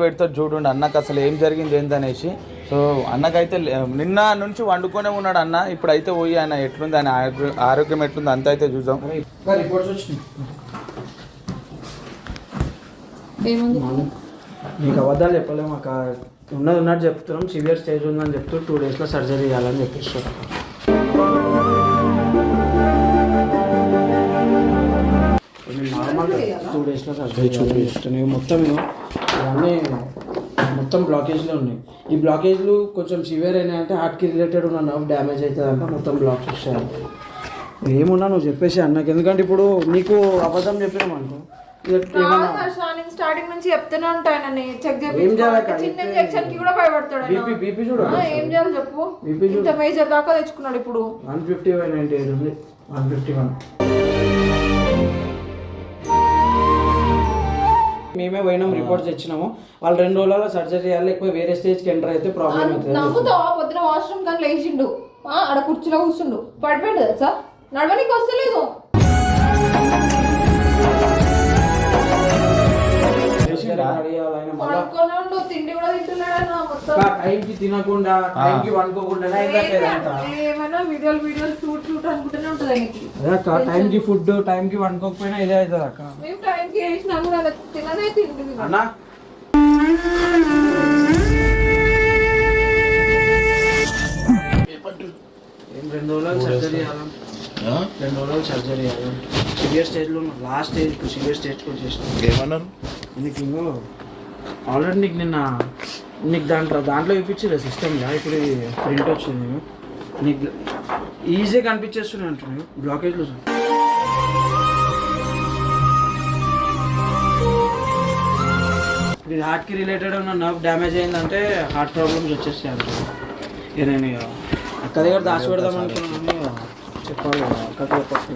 పెడతాడు చూడండి అన్నకు అసలు ఏం జరిగింది ఏందనేసి. సో అన్నకైతే నిన్న నుంచి వండుకొనే ఉన్నాడు అన్న. ఇప్పుడైతే పోయి ఆయన ఎట్లుంది, ఆయన ఆరోగ్యం ఎట్లుంది అంత అయితే చూద్దాం. రిపోర్ట్స్ వచ్చినాయి. నీకు అబద్ధాలు చెప్పలేము అక్క, ఉన్నది ఉన్నట్టు చెప్తున్నాం. సివియర్ స్టేజ్ ఉందని చెప్తూ 2 days సర్జరీ చేయాలని చెప్పేస్తారు. నార్మల్ 2 days సర్జరీ చూపిస్తాను. మొత్తం ఇవన్నీ మొత్తం బ్లాకేజ్లో ఉన్నాయి. ఈ బ్లాకేజ్లు కొంచెం సివియర్ అయినాయంటే హార్ట్కి రిలేటెడ్ ఉన్న నర్వ్ డ్యామేజ్ అవుతుందంటే మొత్తం బ్లాక్స్ వస్తాయి. ఏమున్నా నువ్వు చెప్పేసి అన్నకి, ఎందుకంటే ఇప్పుడు నీకు అబద్ధం చెప్పినాం అనుకో, స్టార్టింగ్ నుంచి చెప్తూనే ఉంటాయని చెక్ ఏం చేయాలి? చిన్న ఇంజెక్షన్ కి కూడా భయపడతాడు. బీపీ చూడ ఏం చేయాలి చెప్పు. ఇంత మేజర్ దాకా తెచ్చుకున్నాడు. ఇప్పుడు 150/98 ఉంది, 151. మేమే పోయినాం, రిపోర్ట్స్ తెచ్చినాము. వాళ్ళు 2 రోజులలో సర్జరీ చేయాలి, ఎక్కువ వేరే స్టేజ్కి ఎంటర్ అయితే ప్రాబ్లం అవుతుంది. నమ్ముతావా? పొద్దున వాష్రూమ్ కానీ లేచిండు, ఆడ కుర్చీలో కూర్చుండు, పడిపోయాడు తెలుసా, నడవనికి వస్తలేదు. తిండి కూడా టైంకి తినకుండా, టైంకి వండుకోకుండా, ఏమైనా వీడియోలు షూట్ అనుకుంటూనే ఉంటుంది ఆయనకి. టైంకి ఫుడ్ టైంకి వండుకోకపోయినా ఇదే అవుతుంది అక్క. మేము టైంకి వేసినా కూడా తినదే తింటుంది అన్నా. 2 రోజులు సర్జరీ చేయాలి, 2 రోజులు సర్జరీ చేయాలి. సివియర్ స్టేజ్లో లాస్ట్ స్టేజ్, సివియర్ స్టేజ్కి వచ్చేసిన. ఏమన్నారు నీకు ఆల్రెడీ నీకు దాంట్లో ఇప్పించలేదు సిస్టమ్లో. ఇప్పుడు ఇది ప్రింట్ వచ్చింది, నీకు ఈజీగా కనిపించేస్తున్నాయి అంటున్నాను బ్లాకేజ్లో. ఇది హార్ట్కి రిలేటెడ్ ఉన్న నర్వ్ డ్యామేజ్ అయిందంటే హార్ట్ ప్రాబ్లమ్స్ వచ్చేస్తాయి అంటున్నాను. ఇక నేను అక్క దగ్గర దాచి పెడదాం అనుకున్నాను, చెప్పాలి కదా అక్క చెప్పచ్చు.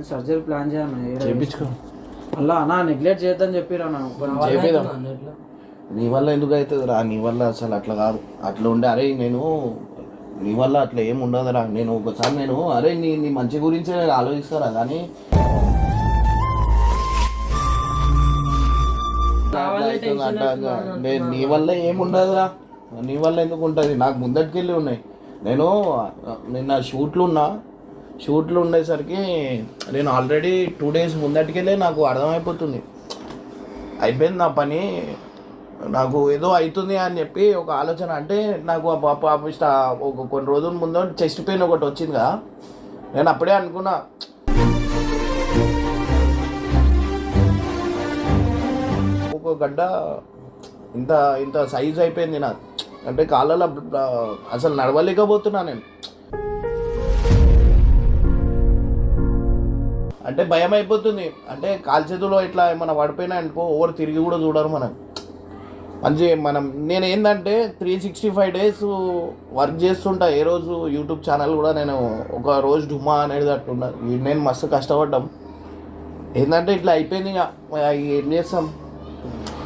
సర్జరీ ప్లాన్ చేయించుకో అలా అన్నా, నెగ్లెక్ట్ చేద్దాం చెప్పిరా. నీ వల్ల ఎందుకు అవుతుంది రా? నీ వల్ల అసలు అట్లా కాదు, అట్లా ఉండే. అరే నేను నీ వల్ల అట్లా ఏమి ఉండదురా. నేను ఒకసారి అరే నీ మంచి గురించే ఆలోచిస్తారా, కానీ నీ వల్ల ఏముండదురా. నీ వల్ల ఎందుకు ఉంటుంది? నాకు ముందటికెళ్ళి ఉన్నాయి. నేను నిన్న షూట్లు ఉండేసరికి నేను ఆల్రెడీ 2 days ముందటికెళ్ళే నాకు అర్థమైపోతుంది, అయిపోయింది నా పని, నాకు ఏదో అవుతుంది అని చెప్పి ఒక ఆలోచన. అంటే నాకు ఒక కొన్ని రోజుల ముందు చెస్ట్ పెయిన్ ఒకటి వచ్చింది కదా, నేను అప్పుడే అనుకున్నా ఒక గడ్డ ఇంత సైజ్ అయిపోయింది నాకు. అంటే కాళ్ళలో అసలు నడవలేకపోతున్నా నేను. అంటే భయం అయిపోతుంది. అంటే కాలు చేతుల్లో ఇట్లా ఏమైనా పడిపోయినా అనుకో, ఓవర్ తిరిగి కూడా చూడరు మనం. నేను ఏంటంటే 365 days వర్క్ చేస్తుంటా. ఏ రోజు యూట్యూబ్ ఛానల్ కూడా నేను ఒక రోజు డుమ్మా అనేది అట్టుండా. నేను మస్తు కష్టపడ్డాం. ఏంటంటే ఇట్లా అయిపోయింది. ఇక ఏం చేస్తాం.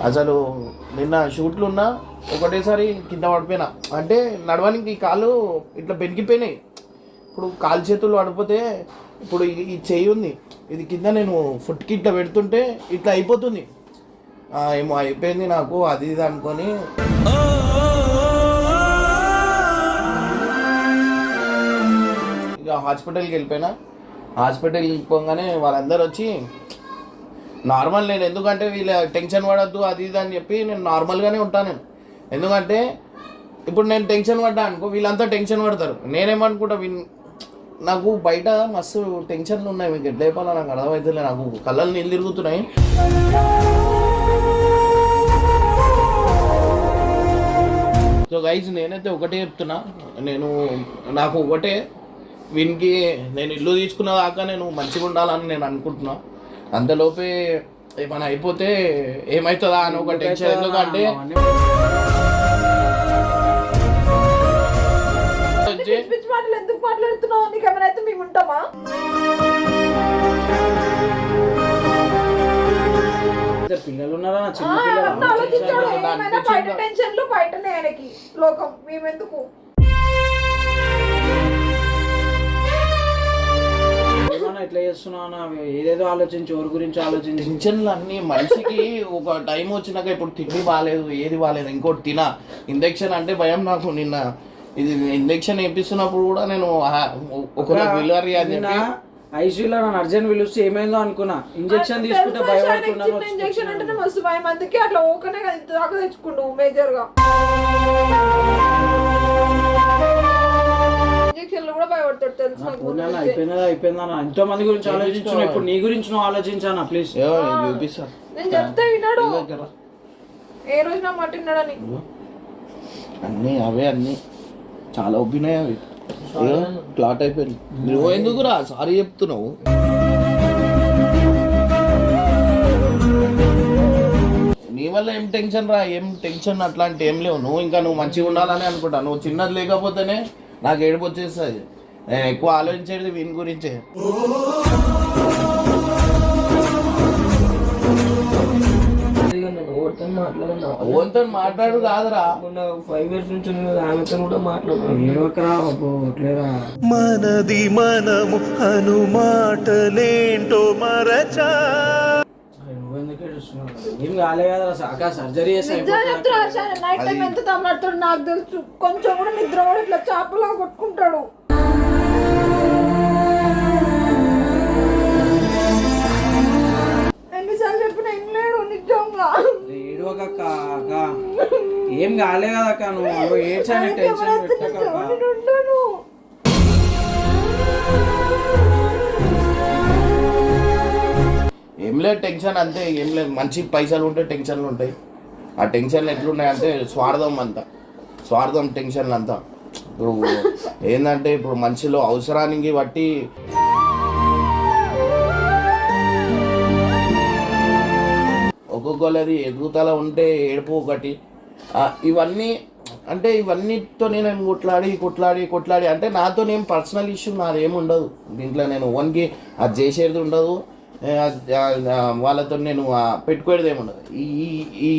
అసలు నిన్న షూట్లు ఉన్నా ఒకటేసారి కింద పడిపోయినా. అంటే నడవడానికి కాళ్ళు ఇట్లా బెనికిపోయినాయి. ఇప్పుడు కాలు చేతులు పడిపోతే ఇప్పుడు ఈ చెయ్యి ఉంది, ఇది కింద నేను ఫుట్కి ఇట్లా పెడుతుంటే ఇట్లా అయిపోతుంది. ఏమో అయిపోయింది నాకు అది ఇది అనుకొని ఇక హాస్పిటల్కి వెళ్ళిపోయినా. హాస్పిటల్కి వెళ్ళిపోగానే వాళ్ళందరూ వచ్చి నార్మల్, నేను ఎందుకంటే వీళ్ళ టెన్షన్ పడద్దు అది ఇది అని చెప్పి నేను నార్మల్గానే ఉంటాను. ఎందుకంటే ఇప్పుడు నేను టెన్షన్ పడ్డా అనుకో, వీళ్ళంతా టెన్షన్ పడతారు. నేనేమనుకుంటా, నాకు బయట మస్తు టెన్షన్లు ఉన్నాయి. మీకు ఎట్లా చెప్పాలో నాకు అర్థమవుతుంది. నాకు కళ్ళలు నీళ్ళు తిరుగుతున్నాయి. సో గైజ్, నేనైతే ఒకటే చెప్తున్నా, నాకు ఒకటే, వీనికి నేను ఇల్లు తీసుకున్న దాకా నేను మంచిగా ఉండాలని నేను అనుకుంటున్నా. అంతలోపే ఏమైనా అయిపోతే ఏమవుతుందా అని ఒక టెన్షన్. ఎందుకంటే ఎందుకు మాట్లాడుతున్నావు? నీకు ఏమైనా అయితే మేము ఉంటామా? పిల్లలు ఉన్నారా? బయట టెన్షన్లు బయటనే ఆయనకి లోకం, మేమెందుకు? అన్న ఇట్లా చేస్తున్నావు అన్న ఏదేదో ఆలోచించి ఎవరి గురించి ఆలోచించి టెన్షన్లు అన్నీ మనిషికి ఒక టైం వచ్చినాక ఇప్పుడు తిండి బాగాలేదు ఏది బాగాలేదు ఇంకోటి తినా ఇంజెక్షన్ అంటే భయం నాకు నిన్న ఇది ఇంజెక్షన్ వేపిస్తున్నప్పుడు కూడా నేను ఒకవేళ డెలివరీ అని చెప్పి ఐసీయూలో నన్ను అర్జెంట్ పిలిస్తే ఏమైందో అనుకున్నా ఇంజెక్షన్ తీసుకుంటే భయపడుతున్నాను ఇంజెక్షన్ అంటే మస్తు భయం అందుకే అట్లా ఓకనే ఇంత దాకా తెచ్చుకుంటావు మేజర్ గా ఇంజెక్షన్లు కూడా భయపడతాడు తెలుసు అయిపోయిందా ఎంతో మంది గురించి ఆలోచించున్నా ఇప్పుడు నీ గురించి నువ్వు ఆలోచించానా ప్లీజ్ చూపిస్తా నేను చెప్తే విన్నాడు ఏ రోజు నా మాట విన్నాడని అన్నీ అవే అన్నీ చాలా ఒప్పినాయి అవి క్లాట్ అయిపోయింది నువ్వు ఎందుకురా సారీ చెప్తున్నావు నీ వల్ల ఏం టెన్షన్ రా ఏం టెన్షన్ అట్లాంటి ఏం లేవు నువ్వు ఇంకా నువ్వు మంచిగా ఉండాలని అనుకుంటా నువ్వు చిన్నది లేకపోతేనే నాకు ఏడుపు వచ్చేస్తుంది నేను ఎక్కువ ఆలోచించేది వీని గురించే ఓన్తో మాట్లాడు కాదురా 5 years నుంచి ఆమెతో కూడా మాట్లాడరా మనది మనము అనుమాటలేంటో మరచా ఏం కాలే కదా సర్జరీ నైట్ టైం ఎంత తమ్ముడు నాకు తెలుసు కొంచెం కూడా నిద్ర కూడా ఇట్లా చేపలా కొట్టుకుంటాడు ఎన్నిసార్లు చెప్పినా వినలేడు నిజంగా ఏడవక ఏం కాలే కదా అక్క నువ్వు ఏడ్చాను టెన్షన్ పెట్టక ఏం లేదు టెన్షన్ అంతే ఏం లేదు మంచి పైసలు ఉంటే టెన్షన్లు ఉంటాయి ఆ టెన్షన్లు ఎట్లున్నాయి అంటే స్వార్థం టెన్షన్లు అంతా ఇప్పుడు ఏంటంటే ఇప్పుడు మనిషిలో అవసరానికి బట్టి ఒక్కొక్కది ఎదుగుతల ఉంటే ఏడుపు ఒకటి ఇవన్నీ అంటే ఇవన్నీతో నేను కొట్లాడి అంటే నాతో నేను పర్సనల్ ఇష్యూ నాదేమి ఉండదు దీంట్లో నేను ఓన్కి అది చేసేది ఉండదు వాళ్ళతో నేను పెట్టుకోవడం ఏమి ఉండదు ఈ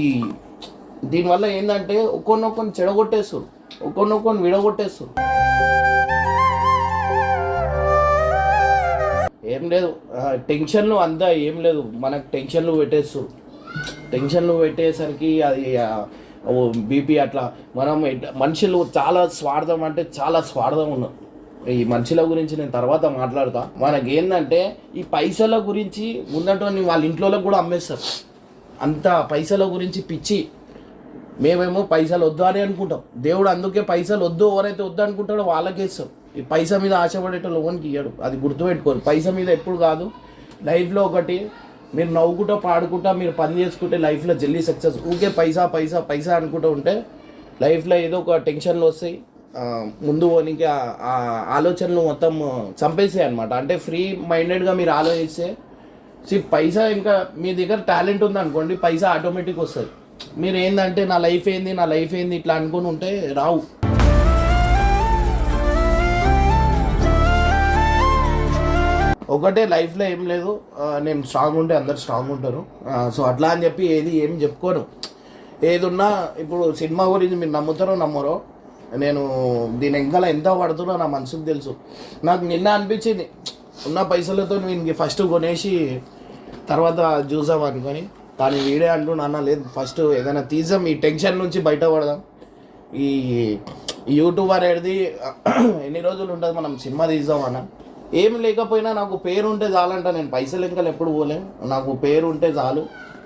దీనివల్ల ఏంటంటే ఒక్కొక్కరిని చెడగొట్టేస్తారు ఒక్కొక్కరిని విడగొట్టేస్తారు ఏం లేదు టెన్షన్లు అంతా ఏం లేదు మనకు టెన్షన్లు పెట్టేసరికి అది బీపీ అట్లా మనం మనుషులు చాలా స్వార్థం అంటే చాలా స్వార్థం ఉన్నారు ఈ మనుషుల గురించి నేను తర్వాత మాట్లాడతా మనకి ఏంటంటే ఈ పైసల గురించి ఉన్నటువంటి వాళ్ళ ఇంట్లో కూడా అమ్మేస్తారు అంత పైసల గురించి పిచ్చి మేమేమో పైసలు వద్దు అని అనుకుంటాం దేవుడు అందుకే పైసలు వద్దు ఎవరైతే వద్దు అనుకుంటాడో వాళ్ళకే ఇస్తాం ఈ పైసా మీద ఆశపడేటోళ్ళు లోన్కి ఇయ్యడు అది గుర్తుపెట్టుకోరు పైసా మీద ఎప్పుడు కాదు లైఫ్లో ఒకటి మీరు నవ్వుకుంటా పాడుకుంటా మీరు పని చేసుకుంటే లైఫ్లో జల్దీ సక్సెస్ ఊకే పైసా అనుకుంటూ ఉంటే లైఫ్లో ఏదో ఒక టెన్షన్లు వస్తాయి ముందు పోనీకి ఆ ఆలోచనలు మొత్తం చంపేసాయి అనమాట అంటే ఫ్రీ మైండెడ్గా మీరు ఆలోచిస్తే పైసా ఇంకా మీ దగ్గర టాలెంట్ ఉంది అనుకోండి పైసా ఆటోమేటిక్ వస్తుంది మీరు ఏంటంటే నా లైఫ్ ఏంది ఇట్లా అనుకుని ఉంటే రావు ఒకటే లైఫ్లో ఏం లేదు నేను స్ట్రాంగ్ ఉంటే అందరు స్ట్రాంగ్ ఉంటారు సో అట్లా అని చెప్పి ఏం చెప్పుకోను ఏది ఉన్నా ఇప్పుడు సినిమా గురించి మీరు నమ్ముతారో నమ్మరో నేను దీని వెనకాల ఎంత పడుతున్నా నా మనసుకు తెలుసు నాకు నిన్న అనిపించింది ఉన్న పైసలతో వీనికి ఫస్ట్ కొనేసి తర్వాత చూసాం అనుకొని కానీ వీడే అంటున్నా లేదు ఫస్ట్ ఏదైనా తీసాం ఈ టెన్షన్ నుంచి బయటపడదాం ఈ యూట్యూబర్ అనేది ఎన్ని రోజులు ఉంటుంది మనం సినిమా తీద్దాం అన్న ఏం లేకపోయినా నాకు పేరు ఉంటే చాలంట నేను పైసలు ఇంకా ఎప్పుడు పోలేను నాకు పేరు ఉంటే చాలు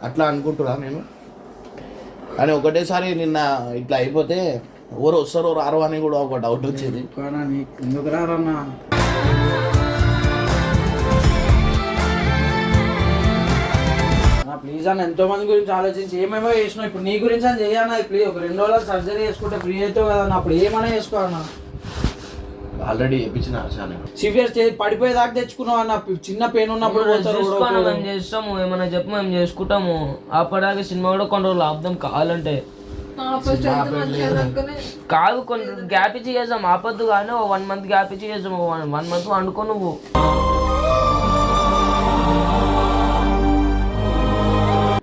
అట్లా అనుకుంటున్నా నేను అని ఒకటేసారి నిన్న ఇట్లా అయిపోతే ఎవరు వస్తారో రారో అని కూడా ఒక డౌట్ వచ్చేది ఎందుకు రారన్నా ప్లీజ్ అన్న ఎంతో మంది గురించి ఆలోచించి ఏమేమో చేసినావు ఇప్పుడు నీ గురించి అని చేయాలన్నా ప్లీజ్ ఒక 2 రోజులు సర్జరీ చేసుకుంటే ఫ్రీ అవుతావు కదా అప్పుడు ఏమైనా చేసుకోవాలన్నా ఆల్రెడీ చెప్పించిన సివియర్ పడిపోయేదాకా తెచ్చుకున్నావు అన్న చిన్న పెయిన్ ఉన్నప్పుడు మేము చేస్తాము ఏమైనా చెప్పు మేము చేసుకుంటాము అప్పటిదాకా సినిమా కూడా కొన్ని రోజులు ఆపుదాం కావాలంటే కాదు కొన్ని గ్యాప్ ఇచ్చి చేద్దాం ఆపద్దు కానీ 1 month గ్యాప్ ఇచ్చి చేద్దాం 1 month వండుకో నువ్వు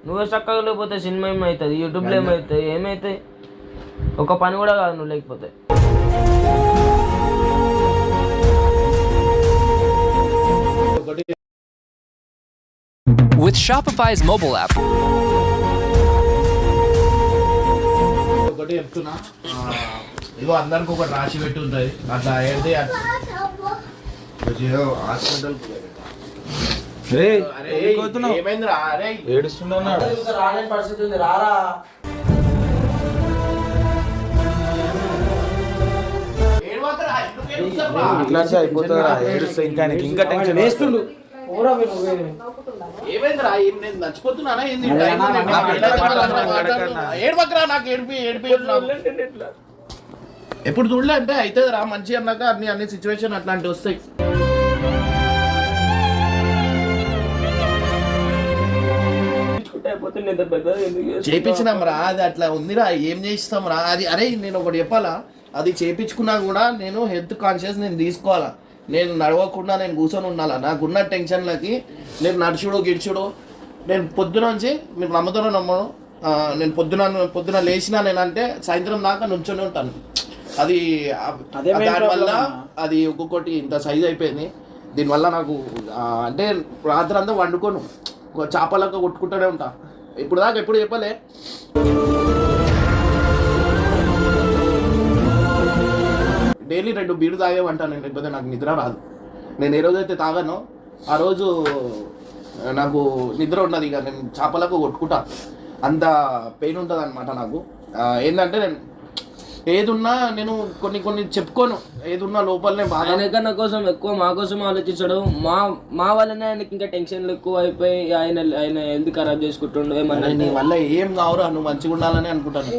నువ్వే చక్కగా లేకపోతే సినిమా ఏమవుతుంది యూట్యూబ్లో ఏమవుతుంది ఏమవుతాయి ఒక పని కూడా కాదు నువ్వు లేకపోతే ఒకటి with Shopify's mobile app. ఒకటి చెప్తున్నా, ఇగో అందరికి ఒకటి రాసి పెట్టి ఉంటుంది, అట్లా ఏది హాస్పిటల్ ఏమైందిరా? అరే ఏడుస్తున్నాడు. రాలేని పరిస్థితి ఉంది, రారా. ఏడవకరా, ఎందుకు ఏడుస్తావురా? ఇట్లా అయిపోతుందా? ఏడుస్తే ఇంకా టెన్షన్ వేస్తుండు. ఊరా వీళ్ళు, వీళ్ళు. ఏమైందిరా? నేను చచ్చిపోతున్నానా ఏంది? ఏడవకరా, నాకు ఏడిపి ఎప్పుడు చూడలే అంటే అవుతుంది రా, మంచి అన్నాక అన్ని సిచ్యువేషన్ అట్లాంటివి వస్తాయి. చేపించినాం రా, అది అట్లా ఉందిరా, ఏం చేస్తాం రా అది. అరే నేను ఒకటి చెప్పాలా, అది చేపించుకున్నా కూడా నేను హెల్త్ కాన్షియస్ నేను తీసుకోవాలా. నేను నడవకుండా నేను కూర్చొని ఉండాలా. నాకున్న టెన్షన్లకి నేను నడుచుడు గిడుచుడు, నేను పొద్దున నుంచి మీరు నమ్ముతానో నమ్మను, నేను పొద్దున లేచినా నేనంటే సాయంత్రం దాకా నుంచొని ఉంటాను. అది దానివల్ల అది ఒక్కొక్కటి ఇంత సైజ్ అయిపోయింది. దీనివల్ల నాకు అంటే రాత్రి అంతా వండుకోను, చేపలక్క కొట్టుకుంటూనే ఉంటా. ఇప్పుడు దాకా ఎప్పుడు చెప్పలే. డైలీ 2 బీరు తాగేమంటాను నేను, లేకపోతే నాకు నిద్ర రాదు. నేను ఏ రోజైతే తాగానో ఆ రోజు నాకు నిద్ర ఉన్నది. ఇక నేను చేపలకు కొట్టుకుంటా, అంత పెయిన్ ఉంటుంది అనమాట నాకు. ఏంటంటే నేను ఏదున్నా నేను కొన్ని చెప్పుకోను, ఏదున్నా లోపలనే బాధ. ఆయన కోసం ఎక్కువ మా కోసం ఆలోచించడు, మా వల్లనే ఆయనకి ఇంకా టెన్షన్లు ఎక్కువ అయిపోయి ఆయన ఎందుకు ఖరాబ్ చేసుకుంటుండో ఏమన్నా. నీ వల్ల ఏం కావురా, నువ్వు మంచిగా ఉండాలని అనుకుంటున్నావు.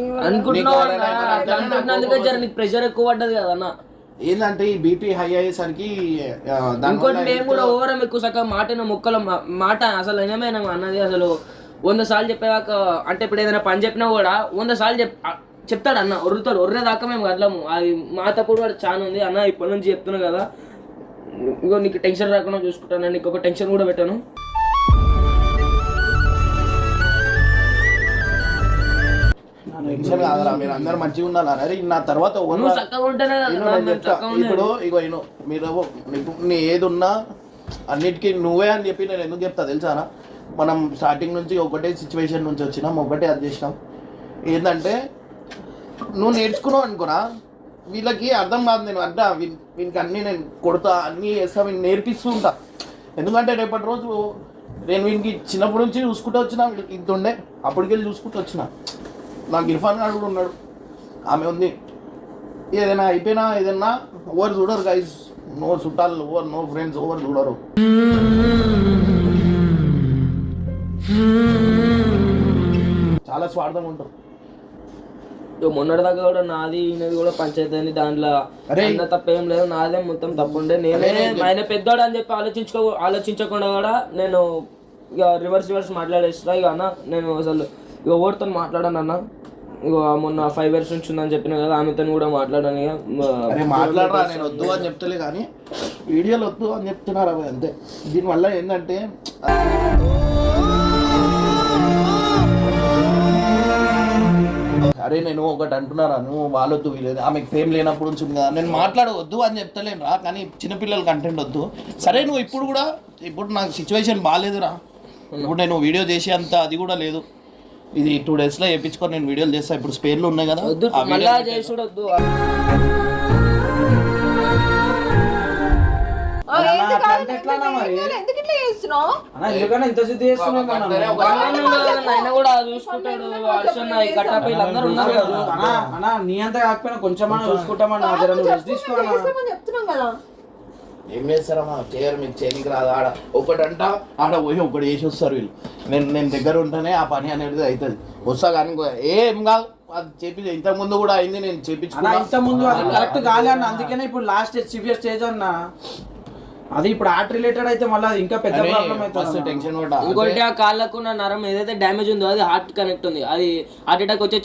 నీకు ప్రెషర్ ఎక్కువ పడ్డది కదా అన్న. ఏంటంటే ఈ బీపీ హై అయ్యేసరికి ఇంకోటి మేము కూడా ఓవరం ఎక్కువ సగం మొక్కల మాట అసలు ఏమైనా అన్నది అసలు 100 సార్లు చెప్పేదాక. అంటే ఇప్పుడు ఏదైనా పని చెప్పినా కూడా 100 సార్లు చెప్తాడు అన్న, ఒర్రేదాకా మేము కదలము. అది మా తప్పుడు కూడా చాలా ఉంది అన్న. ఇప్పటి నుంచి చెప్తున్నా కదా, ఇంకో నీకు టెన్షన్ రాకుండా చూసుకుంటాను, నీకు ఒక టెన్షన్ కూడా పెట్టాను. టెన్షన్ కాదురా, మీరు అందరు మంచిగా ఉండాలి. అరే నా తర్వాత ఇప్పుడు ఇగో మీరు నీ ఏది ఉన్నా అన్నిటికీ నువ్వే అని చెప్పి నేను ఎందుకు చెప్తా తెలుసానా? మనం స్టార్టింగ్ నుంచి ఒకటే సిచ్యువేషన్ నుంచి వచ్చినాం, ఒకటే అది చేసినాం. ఏంటంటే నువ్వు నేర్చుకున్నావు అనుకున్నా, వీళ్ళకి అర్థం కాదు. నేను అంటే వీనికి అన్నీ నేను కొడతా, అన్నీ చేస్తా, వీళ్ళని నేర్పిస్తూ ఉంటా. ఎందుకంటే రేపటి రోజు నేను వీనికి చిన్నప్పటి నుంచి చూసుకుంటూ వచ్చినా, వీళ్ళకి ఇంత ఉండే అప్పటికెళ్ళి చూసుకుంటూ వచ్చిన. నాకు ఇర్ఫాన్ గారు కూడా ఉన్నాడు, ఆమె ఉంది. ఏదైనా అయిపోయినా ఏదైనా ఓవర్ చూడరు గైస్, నో చుట్టాలు ఓవర్, నో ఫ్రెండ్స్ ఓవర్ చూడరు. చాలా స్వార్థం ఉంటారు. మొన్నటి దాకా కూడా నాది ఈయనది కూడా పంచాయతీ అని, దాంట్లో తప్పేం లేదు, నాదే మొత్తం తప్పుండే. నేనే ఆయన పెద్దోడు అని చెప్పి ఆలోచించకుండా కూడా నేను ఇక రివర్స్ మాట్లాడేస్తా. ఇక అన్న నేను అసలు ఇక ఎవరితో మాట్లాడాను అన్న. ఇక మొన్న 5 years నుంచి ఉందని చెప్పిన కదా, ఆమెతో కూడా మాట్లాడాను. ఇక మాట్లాడరా, నేను వద్దు అని చెప్తలే కానీ వీడియోలు వద్దు అని చెప్తున్నారు అవి అంతే. దీనివల్ల ఏంటంటే అరే నేను ఒకటి అంటున్నారా, నువ్వు వాళ్ళొద్దు వీలేదు, ఆమెకు ఫేమ్ లేనప్పుడు ఉంటుంది కదా, నేను మాట్లాడవద్దు అని చెప్తలేను రా. కానీ చిన్నపిల్లలు కంటెంట్ వద్దు. సరే నువ్వు ఇప్పుడు నాకు సిచ్యువేషన్ బాగాలేదురా, ఇప్పుడు నేను వీడియో చేసే అంత అది కూడా లేదు. ఇది 2 daysలో వేయించుకొని నేను వీడియోలు చేస్తాను. ఇప్పుడు స్పేర్లు ఉన్నాయి కదా, చేసుడొద్దు. నీ అంతా కాకపోయినా కొంచెమన్నా చూసుకుంటామన్నా, చెప్తున్నాం కదా. ఏం చేస్తారమ్మా, చేయరు, మీకు చేయనికి రాదు. ఒకటంట ఆడ పోయి ఒకటి చేసి వస్తారు వీళ్ళు. నేను దగ్గర ఉంటేనే ఆ పని అనేది అవుతుంది. వస్తా కానీ ఏం కాదు, అది చేపి ఇంతకు ముందు కూడా అయింది, నేను చేపించుకున్నా. ఇంతకు ముందు అది కరెక్ట్ కాలే అన్న, అందుకనే ఇప్పుడు లాస్ట్ సివియర్ స్టేజ్ అన్న. అది ఇప్పుడు ఆర్ట్ రిలేటెడ్ అయితే మళ్ళీ ఇంకా పెద్ద ప్రాబ్లం అవుతుంది. టెన్షన్ పడ్డా. ఇంకోటి ఆ కాళ్ళకు నరం ఏదైతే డ్యామేజ్ ఉందో అది హార్ట్ కనెక్ట్ ఉంది, అది హార్ట్ అటాక్ వచ్చే